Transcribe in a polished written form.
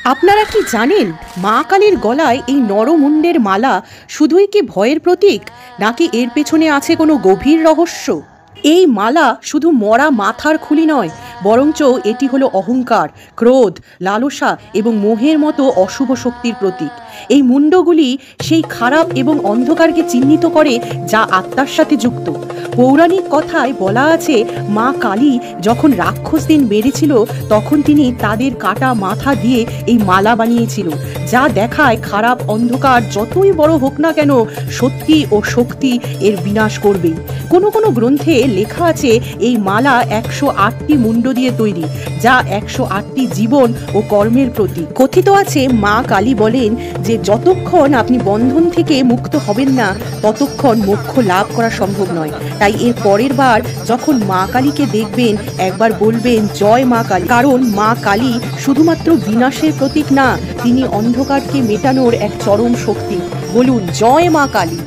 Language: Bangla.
আপনারা কি জানেন মা কালীর গলায় এই নরমুণ্ডের মালা শুধুই কি ভয়ের প্রতীক, নাকি এর পেছনে আছে কোনো গভীর রহস্য? এই মালা শুধু মরা মাথার খুলি নয়, বরঞ্চ এটি হলো অহংকার, ক্রোধ, লালসা এবং মোহের মতো অশুভ শক্তির প্রতীক। এই মুণ্ডগুলি সেই খারাপ এবং অন্ধকারকে চিহ্নিত করে যা আত্মার সাথে যুক্ত। পৌরাণিক কথায় বলা আছে, মা কালী যখন রাক্ষসদের মেরেছিল তখন তিনি তাদের কাটা মাথা দিয়ে এই মালা বানিয়েছিল, যা দেখায় খারাপ অন্ধকার যতই বড় হোক না কেন, সত্যি ও শক্তি এর বিনাশ করবেই। কোনো কোনো গ্রন্থে লেখা আছে এই মালা 108টি মুণ্ড দিয়ে তৈরি, যা 108টি জীবন ও কর্মের প্রতীক। কথিত আছে মা কালী বলেন যে যতক্ষণ আপনি বন্ধন থেকে মুক্ত হবেন না ততক্ষণ মোক্ষ লাভ করা সম্ভব নয়। তাই এর পরের বার যখন মা কালীকে দেখবেন একবার বলবেন জয় মা কালী, কারণ মা কালী শুধুমাত্র বিনাশের প্রতীক না, তিনি অন্ধকারকে মেটানোর এক চরম শক্তি। বলুন জয় মা কালী।